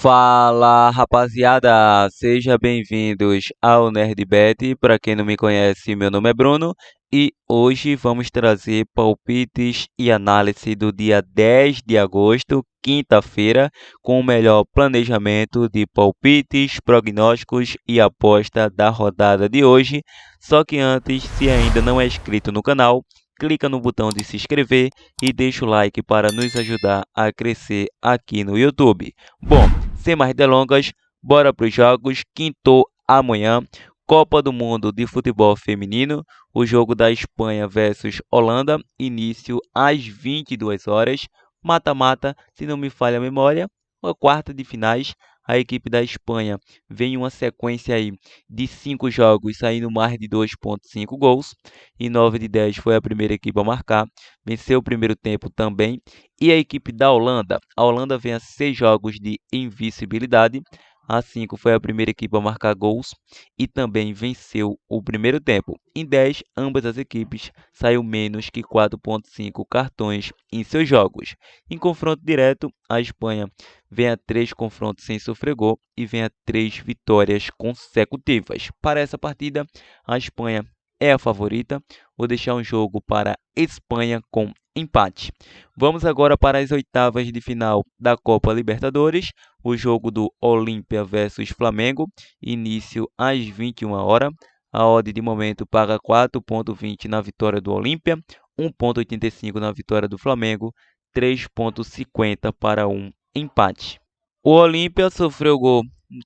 Fala rapaziada, sejam bem-vindos ao NerdBet. Para quem não me conhece, meu nome é Bruno e hoje vamos trazer palpites e análise do dia 10 de agosto, quinta-feira, com o melhor planejamento de palpites, prognósticos e aposta da rodada de hoje. Só que antes, se ainda não é inscrito no canal, clica no botão de se inscrever e deixa o like para nos ajudar a crescer aqui no YouTube. Bom, sem mais delongas, bora para os jogos. Quinto amanhã, Copa do Mundo de Futebol Feminino, o jogo da Espanha versus Holanda, início às 22 horas. Mata-mata, se não me falha a memória, a quarta de finais. A equipe da Espanha vem em uma sequência aí de 5 jogos, saindo mais de 2,5 gols. Em 9 de 10 foi a primeira equipe a marcar, venceu o primeiro tempo também. E a equipe da Holanda, a Holanda vem a 6 jogos de invencibilidade, a 5 foi a primeira equipe a marcar gols e também venceu o primeiro tempo. Em 10, ambas as equipes saiu menos que 4,5 cartões em seus jogos. Em confronto direto, a Espanha vem a 3 confrontos sem sofrer gol e vem a 3 vitórias consecutivas. Para essa partida, a Espanha é a favorita. Vou deixar um jogo para Espanha com empate. Vamos agora para as oitavas de final da Copa Libertadores, o jogo do Olímpia versus Flamengo, início às 21 horas. A odd de momento paga 4,20 na vitória do Olímpia, 1,85 na vitória do Flamengo, 3,50 para um empate. O Olímpia sofreu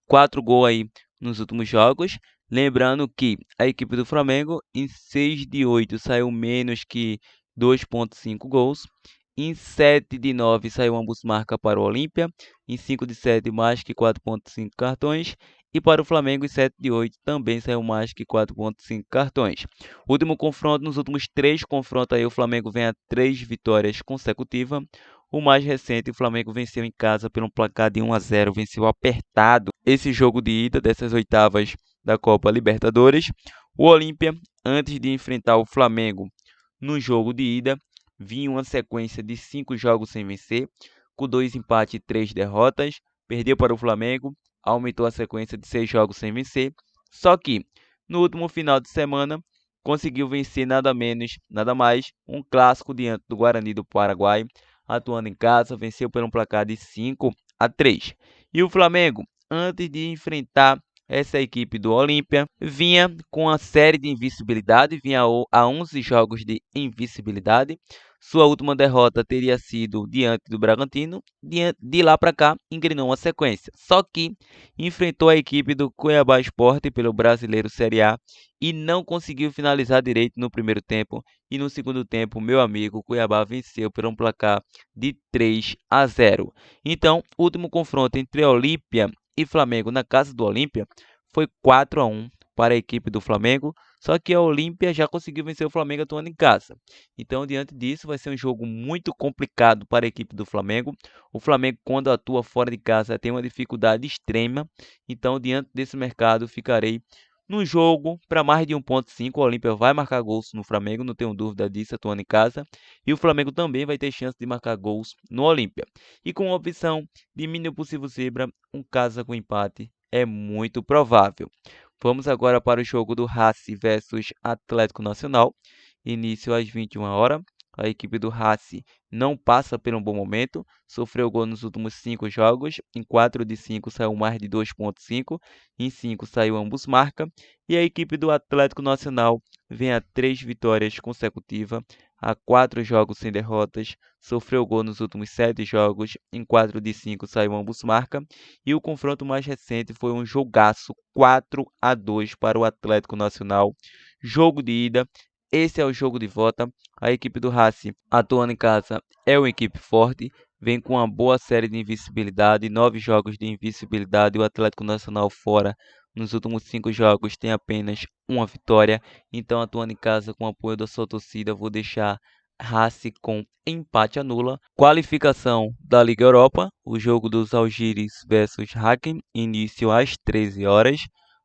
4 gols aí nos últimos jogos. Lembrando que a equipe do Flamengo, em 6 de 8, saiu menos que 2,5 gols. Em 7 de 9, saiu ambos marca para o Olímpia. Em 5 de 7, mais que 4,5 cartões. E para o Flamengo, em 7 de 8, também saiu mais que 4,5 cartões. Último confronto, nos últimos 3 confrontos, aí o Flamengo vem a 3 vitórias consecutivas. O mais recente, o Flamengo venceu em casa pelo placar de 1-0, venceu apertado esse jogo de ida dessas oitavas da Copa Libertadores. O Olímpia, antes de enfrentar o Flamengo no jogo de ida, vinha uma sequência de 5 jogos sem vencer, com 2 empates e 3 derrotas. Perdeu para o Flamengo, aumentou a sequência de 6 jogos sem vencer. Só que, no último final de semana, conseguiu vencer nada menos, nada mais, um clássico diante do Guarani do Paraguai, atuando em casa, venceu por um placar de 5-3. E o Flamengo, antes de enfrentar essa equipe do Olímpia, vinha com a série de invencibilidade, vinha a 11 jogos de invencibilidade. Sua última derrota teria sido diante do Bragantino. De lá para cá, engrenou uma sequência. Só que enfrentou a equipe do Cuiabá Sport pelo Brasileiro Série A e não conseguiu finalizar direito no primeiro tempo. E no segundo tempo, meu amigo, o Cuiabá venceu por um placar de 3-0. Então, o último confronto entre Olímpia e Flamengo na casa do Olímpia foi 4-1 para a equipe do Flamengo, só que a Olímpia já conseguiu vencer o Flamengo atuando em casa. Então, diante disso, vai ser um jogo muito complicado para a equipe do Flamengo. O Flamengo, quando atua fora de casa, tem uma dificuldade extrema. Então, diante desse mercado, ficarei no jogo para mais de 1,5. O Olímpia vai marcar gols no Flamengo, não tenho dúvida disso, atuando em casa. E o Flamengo também vai ter chance de marcar gols no Olímpia. E com a opção de mínimo possível zebra, um casa com empate é muito provável. Vamos agora para o jogo do Racing versus Atlético Nacional. Início às 21 horas. A equipe do Racing não passa por um bom momento. Sofreu gol nos últimos 5 jogos. Em 4 de 5 saiu mais de 2,5. Em 5 saiu ambos marca. E a equipe do Atlético Nacional vem a 3 vitórias consecutivas. A 4 jogos sem derrotas. Sofreu gol nos últimos 7 jogos. Em 4 de 5 saiu ambos marca. E o confronto mais recente foi um jogaço 4-2 para o Atlético Nacional. Jogo de ida. Esse é o jogo de volta. A equipe do Racing, atuando em casa, é uma equipe forte. Vem com uma boa série de invencibilidade, 9 jogos de invencibilidade. O Atlético Nacional fora, nos últimos 5 jogos, tem apenas uma vitória. Então, atuando em casa com o apoio da sua torcida, vou deixar Racing com empate anula. Qualificação da Liga Europa, o jogo dos Algiris versus Hacken, início às 13 horas.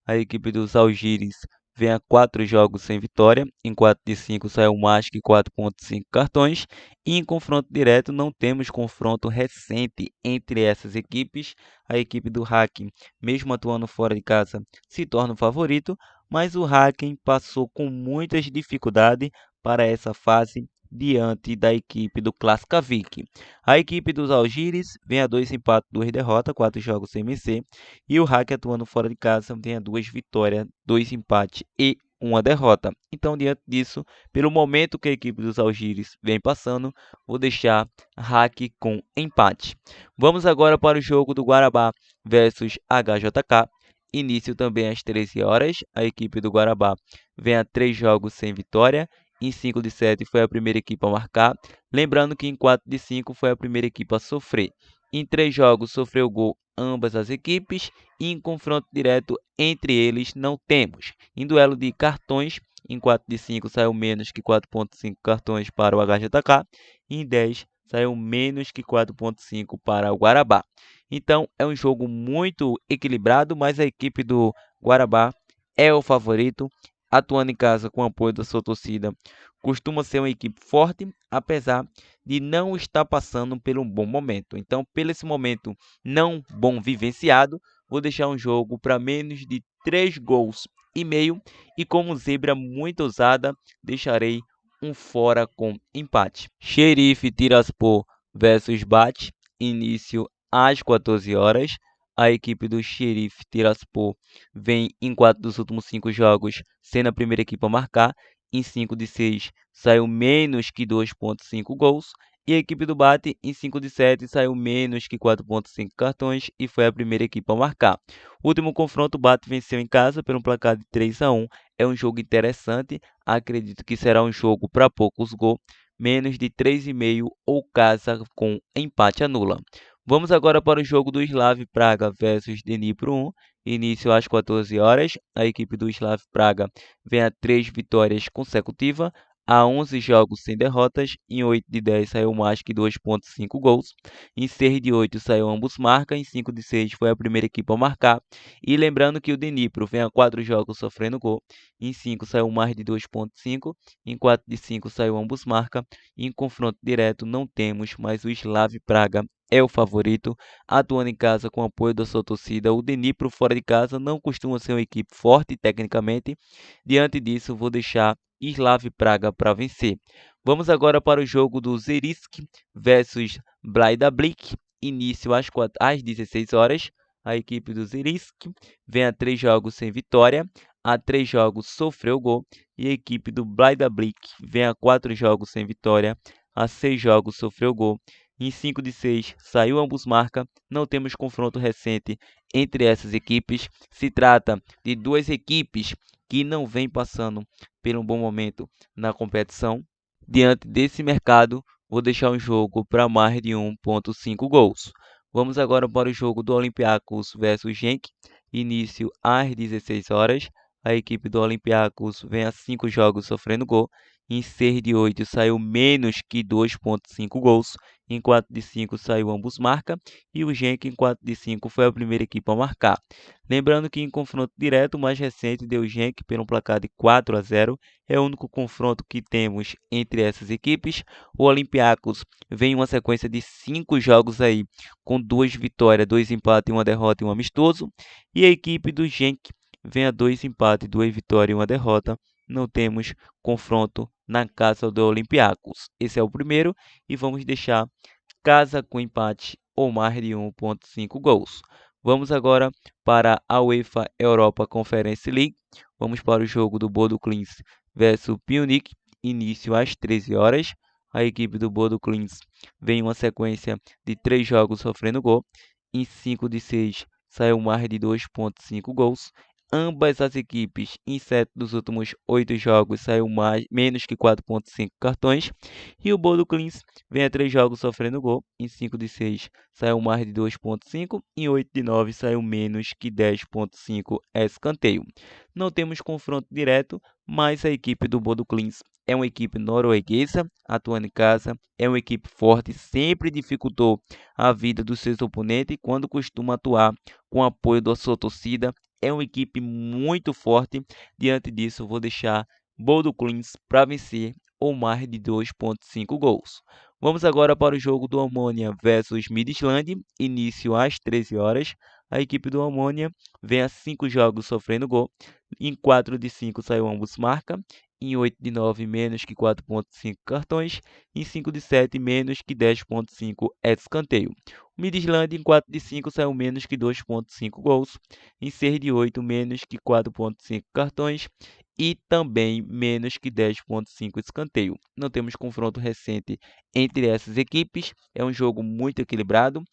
A equipe dos Algiris vem a 4 jogos sem vitória. Em 4 de 5 saiu mais que 4,5 cartões. E em confronto direto não temos confronto recente entre essas equipes. A equipe do Hacken, mesmo atuando fora de casa, se torna o favorito, mas o Hacken passou com muitas dificuldades para essa fase diante da equipe do Classicavic. A equipe dos Algires vem a 2 empates, 2 derrotas, 4 jogos sem vencer. E o Hack atuando fora de casa vem a 2 vitórias, 2 empates e uma derrota. Então, diante disso, pelo momento que a equipe dos Algires vem passando, vou deixar Hack com empate. Vamos agora para o jogo do Guarabá versus HJK. Início também às 13 horas. A equipe do Guarabá vem a 3 jogos sem vitória. Em 5 de 7 foi a primeira equipe a marcar. Lembrando que em 4 de 5 foi a primeira equipe a sofrer. Em 3 jogos sofreu gol ambas as equipes e em confronto direto entre eles não temos. Em duelo de cartões, em 4 de 5 saiu menos que 4,5 cartões para o HJK e em 10 saiu menos que 4,5 para o Guarabá. Então é um jogo muito equilibrado, mas a equipe do Guarabá é o favorito, atuando em casa com o apoio da sua torcida. Costuma ser uma equipe forte, apesar de não estar passando por um bom momento. Então, pelo esse momento não bom vivenciado, vou deixar um jogo para menos de 3 gols e meio e como zebra muito ousada, deixarei um fora com empate. Xerife Tiraspol versus Bate, início às 14 horas. A equipe do Xerife Tiraspol vem em 4 dos últimos 5 jogos, sendo a primeira equipe a marcar. Em 5 de 6 saiu menos que 2,5 gols. E a equipe do Bate, em 5 de 7, saiu menos que 4,5 cartões e foi a primeira equipe a marcar. O último confronto, o Bate venceu em casa por um placar de 3-1. É um jogo interessante, acredito que será um jogo para poucos gols, menos de 3,5 ou casa com empate anula. Vamos agora para o jogo do Slav Praga versus Dnipro 1. Início às 14 horas. A equipe do Slav Praga vem a 3 vitórias consecutivas. Há 11 jogos sem derrotas, em 8 de 10 saiu mais que 2,5 gols, em 6 de 8 saiu ambos marca, em 5 de 6 foi a primeira equipe a marcar. E lembrando que o Dnipro vem a 4 jogos sofrendo gol, em 5 saiu mais de 2,5, em 4 de 5 saiu ambos marca, e em confronto direto não temos, mas o Slav Praga é o favorito, atuando em casa com o apoio da sua torcida. O Dnipro fora de casa não costuma ser uma equipe forte tecnicamente, diante disso vou deixar Slav Praga para vencer. Vamos agora para o jogo do Zerinsk versus Breiðablik, início às 16 horas. A equipe do Zerinsk vem a 3 jogos sem vitória, a 3 jogos sofreu gol, e a equipe do Breiðablik vem a 4 jogos sem vitória, a 6 jogos sofreu gol. Em 5 de 6 saiu ambos marca, não temos confronto recente entre essas equipes. Se trata de duas equipes que não vêm passando por um bom momento na competição. Diante desse mercado, vou deixar um jogo para mais de 1,5 gols. Vamos agora para o jogo do Olympiacos versus Genk, início às 16 horas. A equipe do Olympiacos vem a 5 jogos sofrendo gol. Em 6 de 8 saiu menos que 2,5 gols. Em 4 de 5 saiu ambos marca. E o Genk em 4 de 5 foi a primeira equipe a marcar. Lembrando que em confronto direto, o mais recente deu Genk por um placar de 4-0. É o único confronto que temos entre essas equipes. O Olympiacos vem em uma sequência de 5 jogos aí, com 2 vitórias, 2 empates, 1 derrota e um amistoso. E a equipe do Genk vem a 2 empates, 2 vitórias e 1 derrota. Não temos confronto na casa do Olympiacos. Esse é o primeiro e vamos deixar casa com empate ou mais de 1,5 gols. Vamos agora para a UEFA Europa Conference League. Vamos para o jogo do Bodo Glimt versus Pionic, início às 13 horas. A equipe do Bodo Glimt vem uma sequência de 3 jogos sofrendo gol. Em 5 de 6 saiu mais de 2,5 gols. Ambas as equipes, em 7 dos últimos 8 jogos, saiu menos que 4,5 cartões. E o Bodo Glimt vem a 3 jogos sofrendo gol. Em 5 de 6 saiu mais de 2,5. Em 8 de 9 saiu menos que 10,5 escanteio. Não temos confronto direto, mas a equipe do Bodo Glimt é uma equipe norueguesa, atuando em casa. É uma equipe forte, sempre dificultou a vida dos seus oponentes quando costuma atuar com apoio da sua torcida. é uma equipe muito forte. Diante disso, vou deixar Bodo Clins para vencer ou mais de 2,5 gols. Vamos agora para o jogo do Omonia versus Midtjylland, início às 13 horas. A equipe do Omonia vem a 5 jogos sofrendo gol. Em 4 de 5 saiu ambos marca. Em 8 de 9 menos que 4,5 cartões. Em 5 de 7 menos que 10,5 escanteio. O Midtjylland em 4 de 5 saiu menos que 2,5 gols. Em 6 de 8 menos que 4,5 cartões. E também menos que 10,5 escanteio. Não temos confronto recente entre essas equipes. É um jogo muito equilibrado.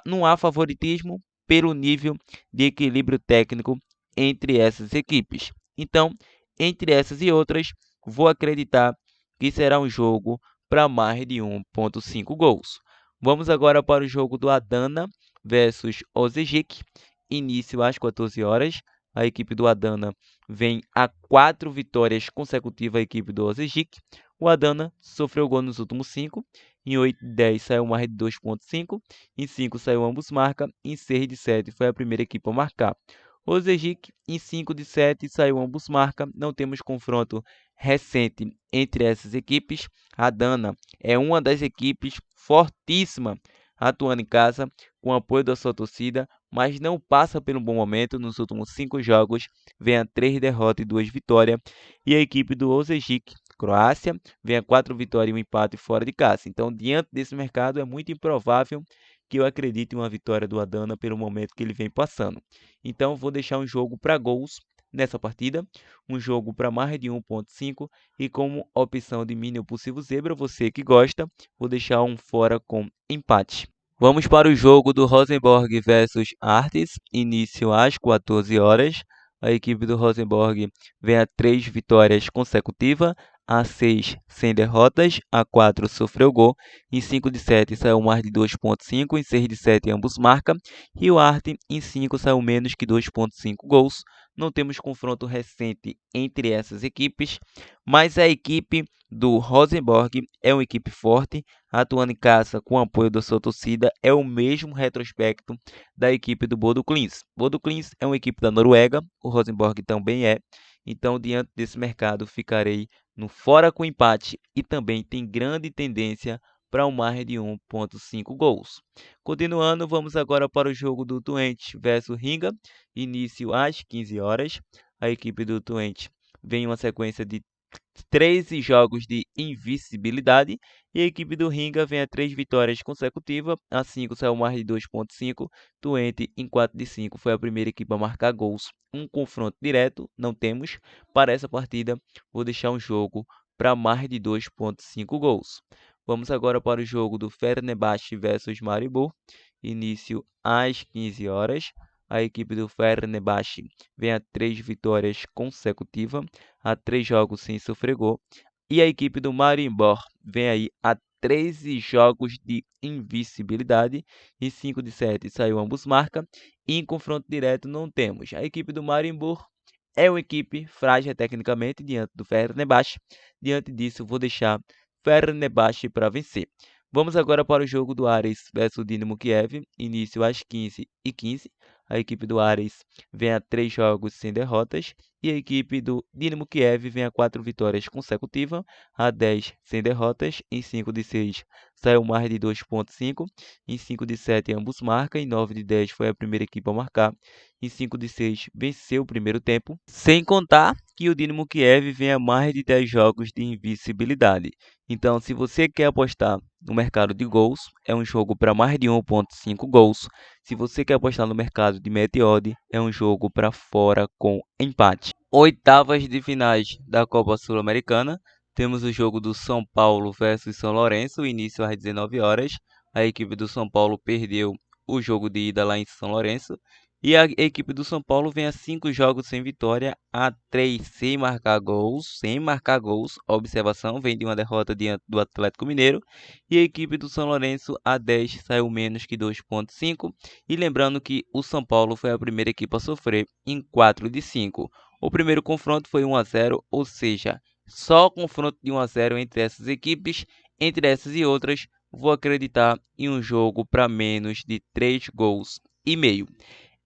Não há favoritismo pelo nível de equilíbrio técnico entre essas equipes. Então, entre essas e outras, vou acreditar que será um jogo para mais de 1,5 gols. Vamos agora para o jogo do Adana versus Osijek, início às 14 horas. A equipe do Adana vem a 4 vitórias consecutivas, a equipe do Osijek. O Adana sofreu gol nos últimos 5. Em 8 de 10 saiu mais de 2,5. Em 5 saiu ambos marca. Em 6 de 7 foi a primeira equipe a marcar. O Osijek em 5 de 7 saiu ambos marca. Não temos confronto recente entre essas equipes. A Adana é uma das equipes fortíssima atuando em casa, com apoio da sua torcida, mas não passa por um bom momento. Nos últimos 5 jogos, vem a 3 derrotas e 2 vitórias. E a equipe do Osijek, Croácia, vem a 4 vitórias e 1 empate fora de casa. Então, diante desse mercado, é muito improvável que eu acredite em uma vitória do Adana pelo momento que ele vem passando. Então, vou deixar um jogo para gols nessa partida, um jogo para mais de 1,5 e como opção de mínimo possível zebra, você que gosta, vou deixar um fora com empate. Vamos para o jogo do Rosenborg versus Artes, início às 14 horas. A equipe do Rosenborg vem a 3 vitórias consecutivas, a 6 sem derrotas, a 4 sofreu gol, em 5 de 7 saiu mais de 2,5, em 6 de 7 ambos marcam, e o Arte em 5 saiu menos que 2,5 gols. Não temos confronto recente entre essas equipes, mas a equipe do Rosenborg é uma equipe forte, atuando em casa com o apoio da sua torcida, é o mesmo retrospecto da equipe do Bodo Clins. Bodo Clins é uma equipe da Noruega, o Rosenborg também é. Então, diante desse mercado, ficarei no fora com empate e também tem grande tendência para um margem de 1,5 gols. Continuando, vamos agora para o jogo do Twente versus Riga, início às 15 horas. A equipe do Twente vem uma sequência de 13 jogos de invencibilidade e a equipe do Riga vem a 3 vitórias consecutivas, a 5 saiu mais de 2,5, Twente em 4 de 5 foi a primeira equipe a marcar gols. Um confronto direto, não temos. Para essa partida, vou deixar um jogo para mais de 2,5 gols. Vamos agora para o jogo do Fenerbahçe versus Maribor, início às 15 horas. A equipe do Fenerbahçe vem a 3 vitórias consecutivas, a 3 jogos sem sofrer gol. E a equipe do Maribor vem aí a 13 jogos de invencibilidade. Em 5 de 7 saiu ambos marca. E em confronto direto não temos. A equipe do Maribor é uma equipe frágil tecnicamente diante do Fenerbahçe. Diante disso, vou deixar Fenerbahçe para vencer. Vamos agora para o jogo do Ares versus Dinamo Kiev, início às 15h15. A equipe do Ares vem a 3 jogos sem derrotas e a equipe do Dinamo Kiev vem a 4 vitórias consecutivas, a 10 sem derrotas. Em 5 de 6 saiu mais de 2,5, em 5 de 7 ambos marcam, em 9 de 10 foi a primeira equipe a marcar, em 5 de 6 venceu o primeiro tempo, sem contar que o Dinamo Kiev vem a mais de 10 jogos de invencibilidade. Então, se você quer apostar no mercado de gols, é um jogo para mais de 1,5 gols. Se você quer apostar no mercado de Meteode, é um jogo para fora com empate. Oitavas de finais da Copa Sul-Americana. Temos o jogo do São Paulo versus São Lourenço, início às 19 horas. A equipe do São Paulo perdeu o jogo de ida lá em São Lourenço. E a equipe do São Paulo vem a 5 jogos sem vitória, a 3 sem marcar gols. Sem marcar gols, observação, vem de uma derrota diante do Atlético Mineiro. E a equipe do São Lourenço, a 10, saiu menos que 2,5. E lembrando que o São Paulo foi a primeira equipe a sofrer em 4 de 5. O primeiro confronto foi 1-0, ou seja, só confronto de 1-0 entre essas equipes. Entre essas e outras, vou acreditar em um jogo para menos de 3 gols e meio.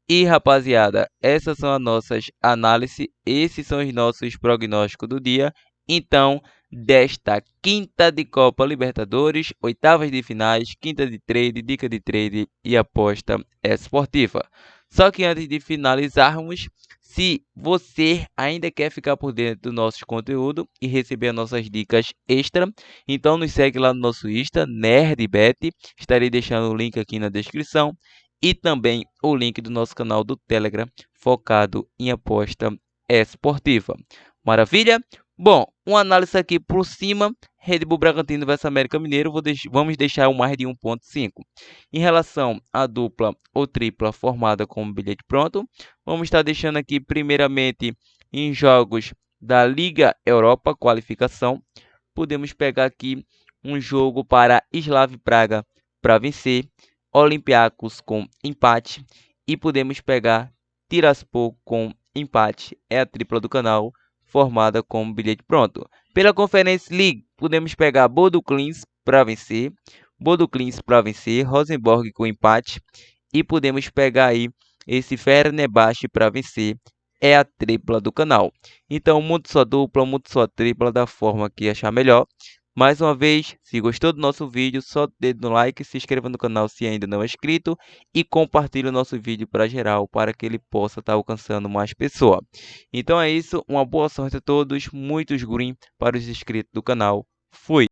E rapaziada, essas são as nossas análises, esses são os nossos prognósticos do dia. Então, desta quinta de Copa Libertadores, oitavas de finais, quinta de trade, dica de trade e aposta esportiva. Só que antes de finalizarmos, se você ainda quer ficar por dentro do nosso conteúdo e receber as nossas dicas extra, então nos segue lá no nosso Insta, NerdBet. Estarei deixando o link aqui na descrição e também o link do nosso canal do Telegram focado em aposta esportiva. Maravilha? Bom, uma análise aqui por cima, Red Bull Bragantino versus América Mineiro, vamos deixar o mais de 1.5. Em relação à dupla ou tripla formada como bilhete pronto, vamos estar deixando aqui primeiramente em jogos da Liga Europa qualificação. Podemos pegar aqui um jogo para Slavia Praga para vencer, Olympiacos com empate e podemos pegar Tiraspol com empate. É a tripla do canal formada com bilhete pronto. Pela Conference League, podemos pegar Bodo Klims para vencer, Rosenborg com empate e podemos pegar aí esse Fenerbahçe para vencer. É a tripla do canal. Então, muito sua dupla, muito sua tripla da forma que achar melhor. Mais uma vez, se gostou do nosso vídeo, só dedo no like, se inscreva no canal se ainda não é inscrito e compartilhe o nosso vídeo para geral, para que ele possa estar alcançando mais pessoas. Então é isso, uma boa sorte a todos, muitos green para os inscritos do canal. Fui!